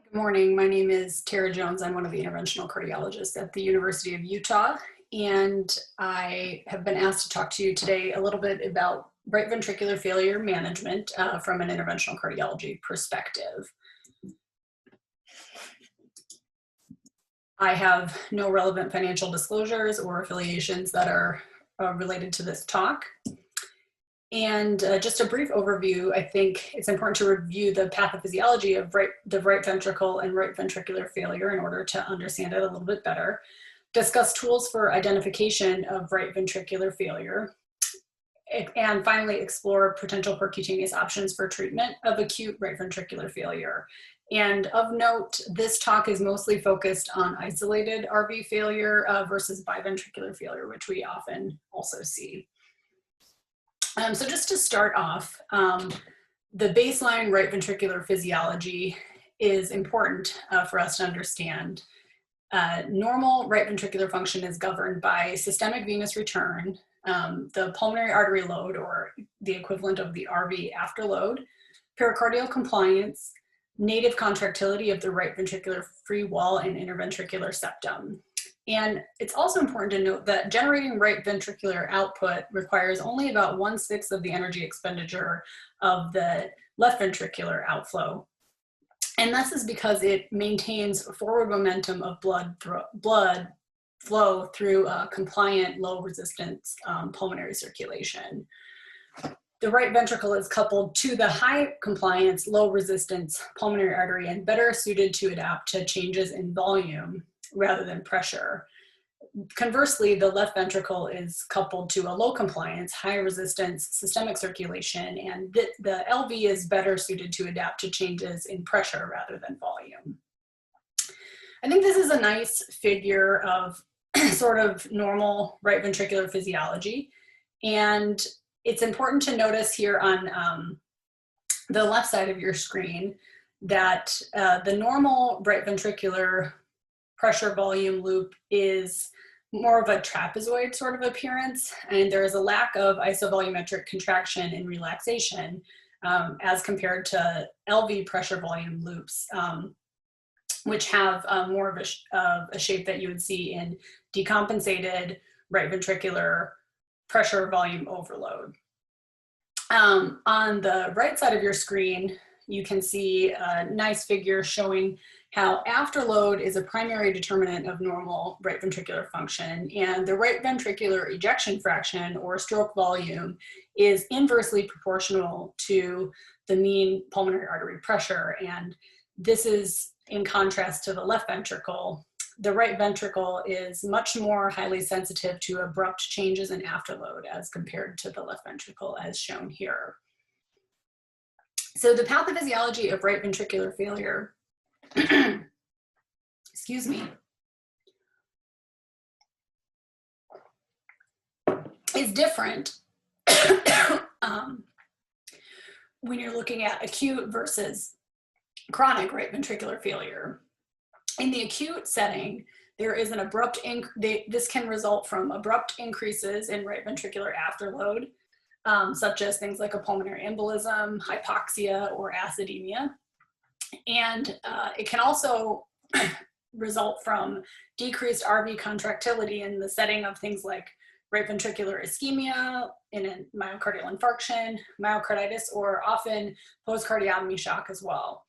Good morning. My name is Tara Jones. I'm one of the interventional cardiologists at the University of Utah, and I have been asked to talk to you today a little bit about right ventricular failure management from an interventional cardiology perspective. I have no relevant financial disclosures or affiliations that are related to this talk. And just a brief overview, I think it's important to review the pathophysiology of the right ventricle and right ventricular failure in order to understand it a little bit better. Discuss tools for identification of right ventricular failure. And finally, explore potential percutaneous options for treatment of acute right ventricular failure. And of note, this talk is mostly focused on isolated RV failure versus biventricular failure, which we often also see. So just to start off, the baseline right ventricular physiology is important for us to understand. Normal right ventricular function is governed by systemic venous return, the pulmonary artery load, or the equivalent of the RV afterload, pericardial compliance, native contractility of the right ventricular free wall and interventricular septum. And it's also important to note that generating right ventricular output requires only about 1/6 of the energy expenditure of the left ventricular outflow. And this is because it maintains forward momentum of blood flow through a compliant low resistance pulmonary circulation. The right ventricle is coupled to the high compliance, low resistance pulmonary artery and better suited to adapt to changes in volume rather than pressure. Conversely, the left ventricle is coupled to a low compliance, high resistance systemic circulation, and the LV is better suited to adapt to changes in pressure rather than volume. I think this is a nice figure of sort of normal right ventricular physiology. And it's important to notice here on the left side of your screen that the normal right ventricular pressure volume loop is more of a trapezoid sort of appearance, and there is a lack of isovolumetric contraction and relaxation as compared to LV pressure volume loops, which have more of a shape that you would see in decompensated right ventricular pressure volume overload. On the right side of your screen, you can see a nice figure showing how afterload is a primary determinant of normal right ventricular function, and the right ventricular ejection fraction, or stroke volume, is inversely proportional to the mean pulmonary artery pressure. And this is in contrast to the left ventricle. The right ventricle is much more highly sensitive to abrupt changes in afterload as compared to the left ventricle, as shown here. So the pathophysiology of right ventricular failure, excuse me, is different when you're looking at acute versus chronic right ventricular failure. In the acute setting, there is an abrupt, this can result from abrupt increases in right ventricular afterload, such as things like a pulmonary embolism, hypoxia, or acidemia. And it can also result from decreased RV contractility in the setting of things like right ventricular ischemia, in a myocardial infarction, myocarditis, or often post-cardiotomy shock as well.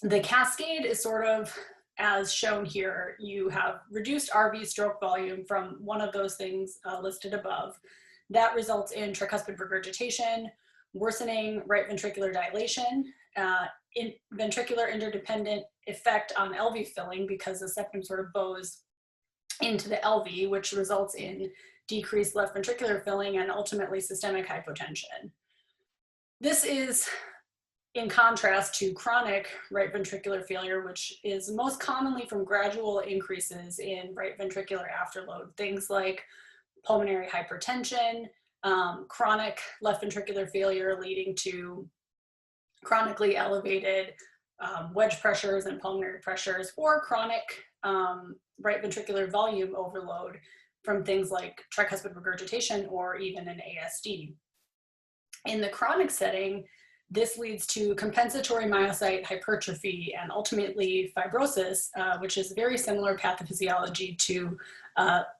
The cascade is sort of as shown here. You have reduced RV stroke volume from one of those things listed above. That results in tricuspid regurgitation, worsening right ventricular dilation, in ventricular interdependent effect on LV filling because the septum sort of bows into the LV, which results in decreased left ventricular filling and ultimately systemic hypotension. This is in contrast to chronic right ventricular failure, which is most commonly from gradual increases in right ventricular afterload, things like pulmonary hypertension, chronic left ventricular failure leading to chronically elevated wedge pressures and pulmonary pressures, or chronic right ventricular volume overload from things like tricuspid regurgitation or even an ASD. In the chronic setting, This leads to compensatory myocyte hypertrophy and ultimately fibrosis, which is very similar pathophysiology to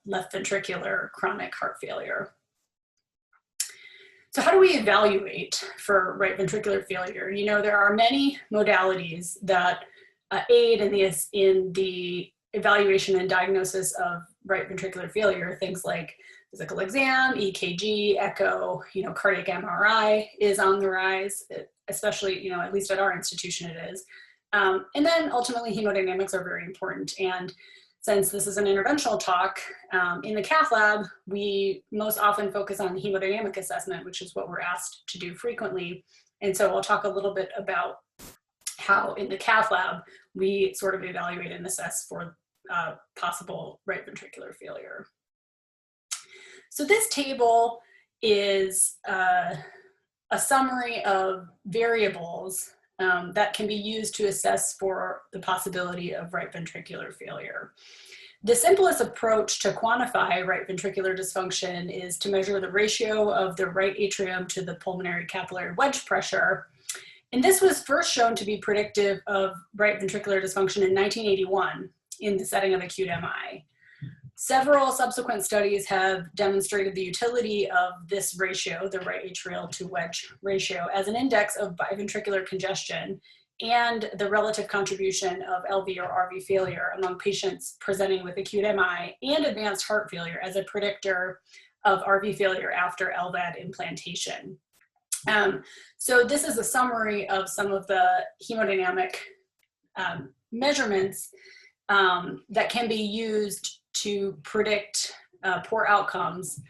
left ventricular chronic heart failure. So how do we evaluate for right ventricular failure? You know, there are many modalities that aid in the evaluation and diagnosis of right ventricular failure. Things like physical exam, EKG, echo, you know, cardiac MRI is on the rise, especially, you know, at least at our institution it is. And then ultimately hemodynamics are very important. And since this is an interventional talk, in the cath lab, we most often focus on hemodynamic assessment, which is what we're asked to do frequently. And so I'll talk a little bit about how in the cath lab, we sort of evaluate and assess for possible right ventricular failure. So this table is a summary of variables that can be used to assess for the possibility of right ventricular failure. The simplest approach to quantify right ventricular dysfunction is to measure the ratio of the right atrium to the pulmonary capillary wedge pressure. And this was first shown to be predictive of right ventricular dysfunction in 1981 in the setting of acute MI. Several subsequent studies have demonstrated the utility of this ratio, the right atrial to wedge ratio, as an index of biventricular congestion and the relative contribution of LV or RV failure among patients presenting with acute MI and advanced heart failure as a predictor of RV failure after LVAD implantation. So this is a summary of some of the hemodynamic measurements that can be used to predict poor outcomes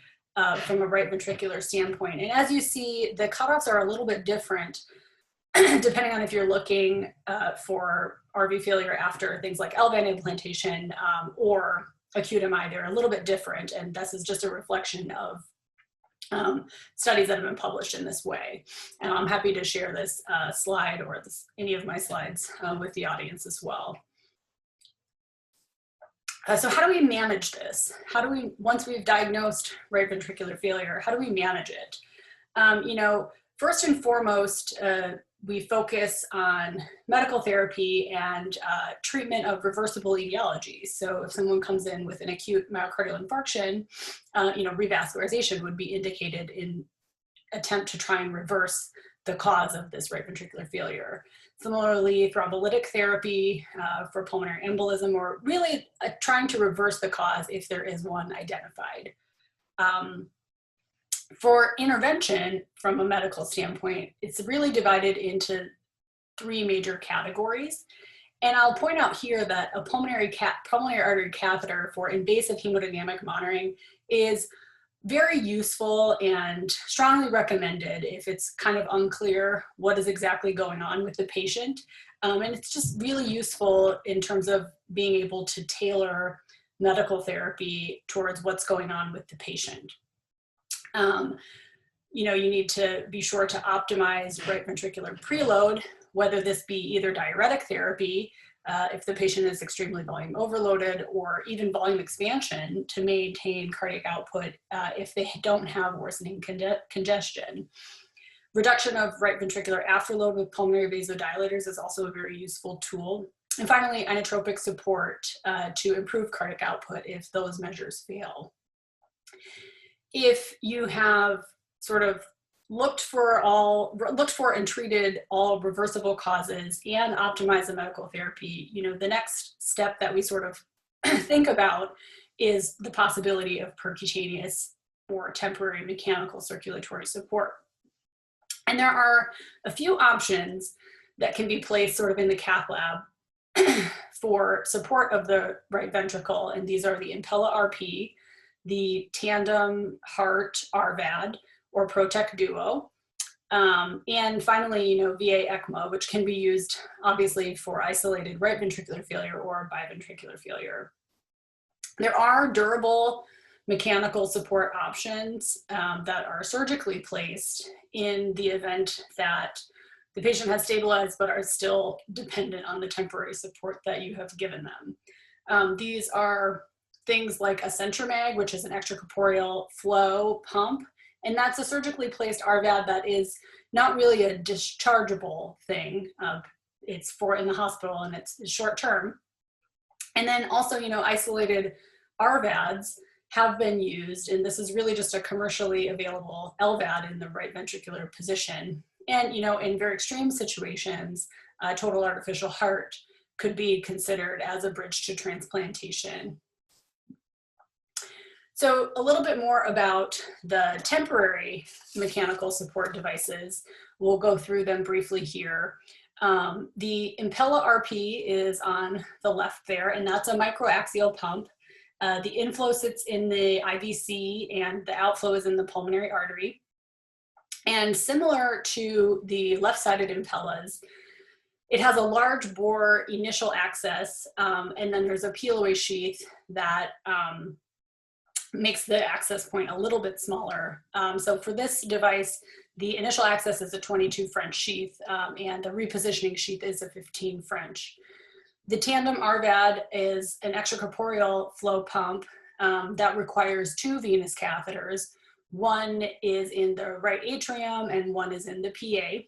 from a right ventricular standpoint. And as you see, the cutoffs are a little bit different depending on if you're looking for RV failure after things like LVAD implantation or acute MI. They're a little bit different, and this is just a reflection of studies that have been published in this way. And I'm happy to share this slide or any of my slides with the audience as well. So how do we manage this? How do we, once we've diagnosed right ventricular failure, how do we manage it? You know, first and foremost, we focus on medical therapy and treatment of reversible etiologies. So if someone comes in with an acute myocardial infarction, you know, revascularization would be indicated in attempt to try and reverse the cause of this right ventricular failure. Similarly, thrombolytic therapy for pulmonary embolism, or really trying to reverse the cause if there is one identified. For intervention, from a medical standpoint, it's really divided into three major categories. And I'll point out here that a pulmonary artery catheter for invasive hemodynamic monitoring is very useful and strongly recommended if it's kind of unclear what is exactly going on with the patient. And it's just really useful in terms of being able to tailor medical therapy towards what's going on with the patient. You know, you need to be sure to optimize right ventricular preload, whether this be either diuretic therapy, if the patient is extremely volume overloaded, or even volume expansion to maintain cardiac output if they don't have worsening congestion. Reduction of right ventricular afterload with pulmonary vasodilators is also a very useful tool. And finally, inotropic support to improve cardiac output if those measures fail. If you have sort of looked for and treated all reversible causes and optimized the medical therapy, you know, the next step that we sort of think about is the possibility of percutaneous or temporary mechanical circulatory support. And there are a few options that can be placed sort of in the cath lab for support of the right ventricle, and these are the Impella RP, the Tandem Heart RVAD, or Protect Duo. And finally, you know, VA ECMO, which can be used obviously for isolated right ventricular failure or biventricular failure. There are durable mechanical support options that are surgically placed in the event that the patient has stabilized but are still dependent on the temporary support that you have given them. These are things like a Centromag, which is an extracorporeal flow pump. And that's a surgically placed RVAD that is not really a dischargeable thing. It's for in the hospital and it's short term. And then also, isolated RVADs have been used, and this is really just a commercially available LVAD in the right ventricular position. And, in very extreme situations, total artificial heart could be considered as a bridge to transplantation. So a little bit more about the temporary mechanical support devices. We'll go through them briefly here. The Impella RP is on the left there, and that's a microaxial pump. The inflow sits in the IVC and the outflow is in the pulmonary artery. And similar to the left-sided Impellas, it has a large bore initial access, and then there's a peel-away sheath that makes the access point a little bit smaller. So for this device, the initial access is a 22 French sheath, and the repositioning sheath is a 15 French. The tandem RVAD is an extracorporeal flow pump that requires 2 venous catheters. One is in the right atrium and one is in the PA.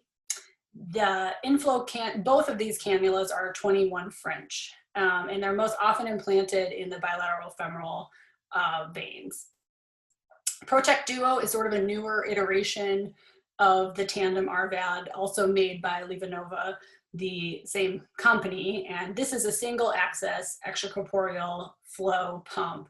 The inflow both of these cannulas are 21 French, and they're most often implanted in the bilateral femoral veins. Protect Duo is sort of a newer iteration of the tandem RVAD, also made by LivaNova, the same company, and this is a single access extracorporeal flow pump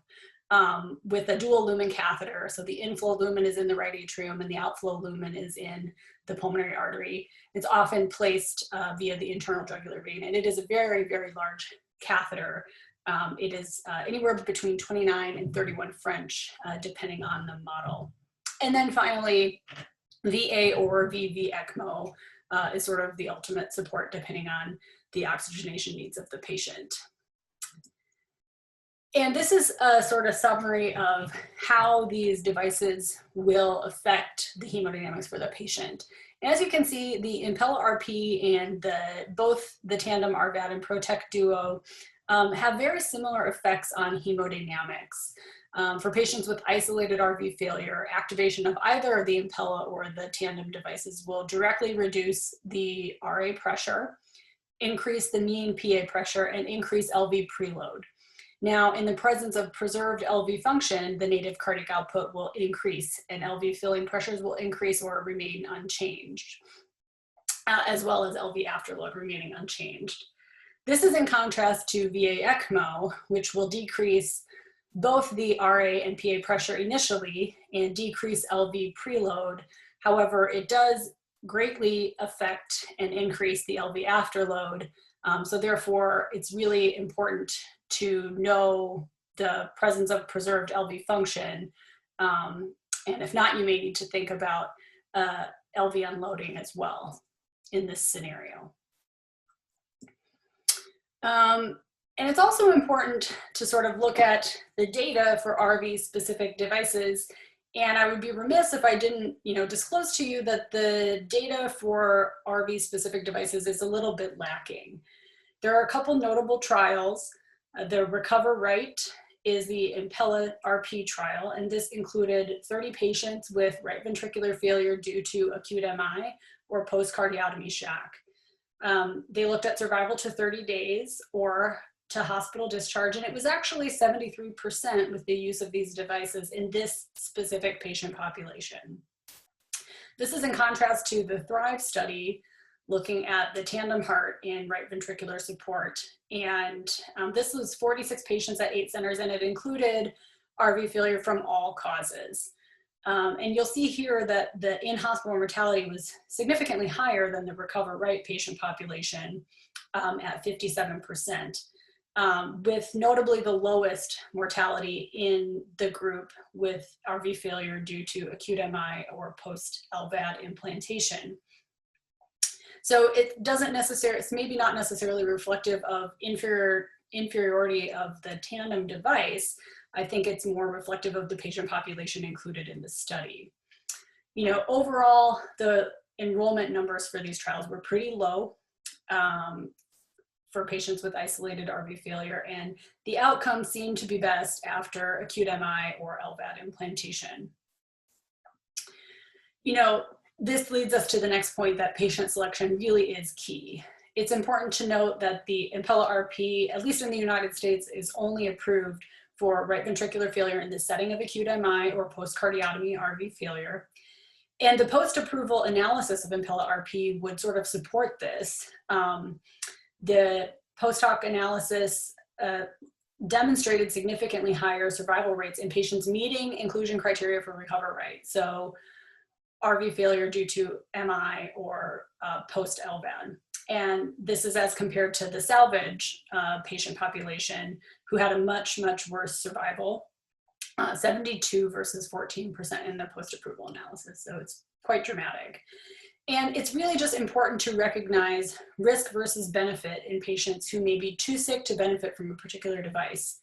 with a dual lumen catheter. So the inflow lumen is in the right atrium and the outflow lumen is in the pulmonary artery. It's often placed via the internal jugular vein, and it is a very, very large catheter. It is anywhere between 29 and 31 French, depending on the model. And then finally, VA or VV ECMO is sort of the ultimate support depending on the oxygenation needs of the patient. And this is a sort of summary of how these devices will affect the hemodynamics for the patient. And as you can see, the Impella RP and both the tandem RVAD and Protect Duo have very similar effects on hemodynamics. For patients with isolated RV failure, activation of either the Impella or the tandem devices will directly reduce the RA pressure, increase the mean PA pressure, and increase LV preload. Now, in the presence of preserved LV function, the native cardiac output will increase and LV filling pressures will increase or remain unchanged, as well as LV afterload remaining unchanged. This is in contrast to VA ECMO, which will decrease both the RA and PA pressure initially and decrease LV preload. However, it does greatly affect and increase the LV afterload. So therefore, it's really important to know the presence of preserved LV function. And if not, you may need to think about LV unloading as well in this scenario. And it's also important to sort of look at the data for RV specific devices. And I would be remiss if I didn't, disclose to you that the data for RV specific devices is a little bit lacking. There are a couple notable trials. The Recover Right is the Impella RP trial, and this included 30 patients with right ventricular failure due to acute MI or post-cardiotomy shock. They looked at survival to 30 days or to hospital discharge, and it was actually 73% with the use of these devices in this specific patient population. This is in contrast to the Thrive study looking at the tandem heart in right ventricular support. And this was 46 patients at 8 centers, and it included RV failure from all causes. And you'll see here that the in-hospital mortality was significantly higher than the Recover Right patient population at 57%, with notably the lowest mortality in the group with RV failure due to acute MI or post-LVAD implantation. So it doesn't necessarily, it's maybe not necessarily reflective of inferiority of the tandem device. I think it's more reflective of the patient population included in the study. Overall, the enrollment numbers for these trials were pretty low for patients with isolated RV failure, and the outcomes seem to be best after acute MI or LVAD implantation. This leads us to the next point, that patient selection really is key. It's important to note that the Impella RP, at least in the United States, is only approved for right ventricular failure in the setting of acute MI or post-cardiotomy RV failure. And the post-approval analysis of Impella RP would sort of support this. The post-hoc analysis demonstrated significantly higher survival rates in patients meeting inclusion criteria for recover right. So RV failure due to MI or post-LVAD. And this is as compared to the salvage patient population, who had a much, much worse survival, 72 versus 14% in the post-approval analysis. So it's quite dramatic. And it's really just important to recognize risk versus benefit in patients who may be too sick to benefit from a particular device.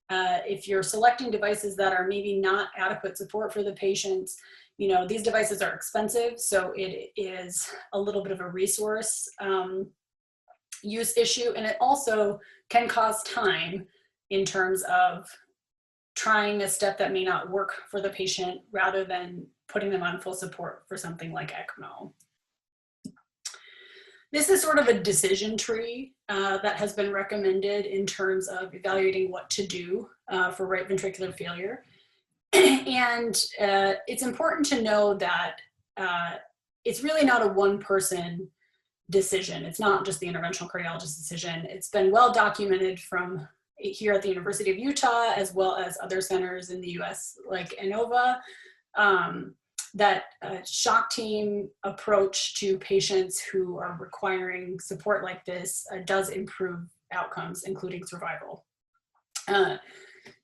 If you're selecting devices that are maybe not adequate support for the patients, you know, these devices are expensive, so it is a little bit of a resource use issue, and it also can cause time in terms of trying a step that may not work for the patient rather than putting them on full support for something like ECMO. This is sort of a decision tree that has been recommended in terms of evaluating what to do for right ventricular failure. And it's important to know that it's really not a one-person decision. It's not just the interventional cardiologist decision. It's been well documented from here at the University of Utah, as well as other centers in the US like Inova, that shock team approach to patients who are requiring support like this does improve outcomes, including survival.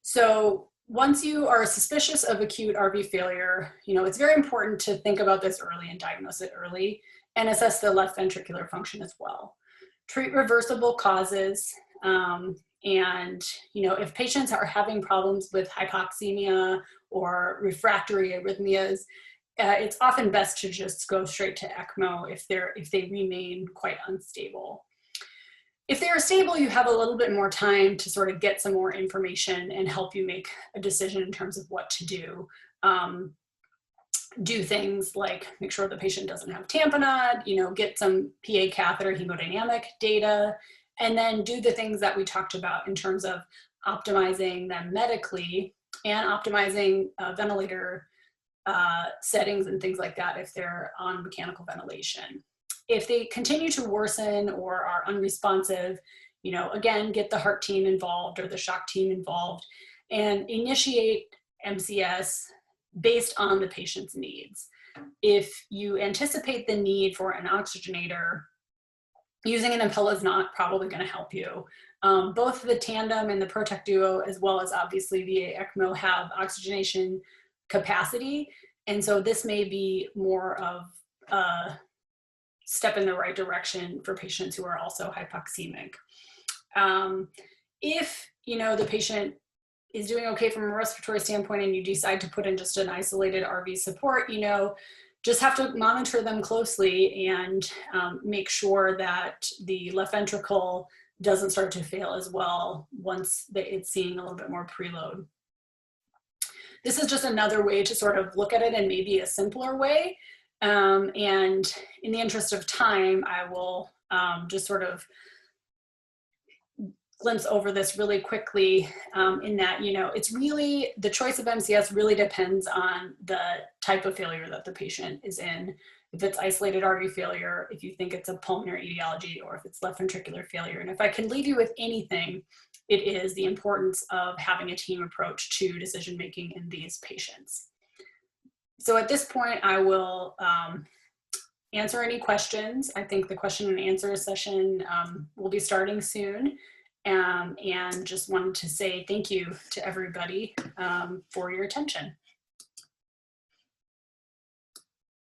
So once you are suspicious of acute RV failure, you know, it's very important to think about this early and diagnose it early and assess the left ventricular function as well. Treat reversible causes. And, you know, if patients are having problems with hypoxemia or refractory arrhythmias, it's often best to just go straight to ECMO if they remain quite unstable. If they are stable, you have a little bit more time to sort of get some more information and help you make a decision in terms of what to do. Do things like make sure the patient doesn't have tamponade, you know, get some PA catheter hemodynamic data, and then do the things that we talked about in terms of optimizing them medically and optimizing ventilator settings and things like that if they're on mechanical ventilation. If they continue to worsen or are unresponsive, you know, again, get the heart team involved or the shock team involved and initiate MCS based on the patient's needs. If you anticipate the need for an oxygenator, using an Impella is not probably going to help you. Both the Tandem and the Protect Duo, as well as obviously VA ECMO, have oxygenation capacity. And so this may be more of a step in the right direction for patients who are also hypoxemic. If, you know, the patient is doing okay from a respiratory standpoint and you decide to put in just an isolated RV support, you know, just have to monitor them closely and make sure that the left ventricle doesn't start to fail as well once it's seeing a little bit more preload. This is just another way to sort of look at it in maybe a simpler way. And in the interest of time, I will just sort of glimpse over this really quickly in that, you know, it's really, the choice of MCS really depends on the type of failure that the patient is in. If it's isolated RV failure, if you think it's a pulmonary etiology, or if it's left ventricular failure. And if I can leave you with anything, it is the importance of having a team approach to decision-making in these patients. So at this point, I will answer any questions. I think the question and answer session will be starting soon. And just wanted to say thank you to everybody for your attention.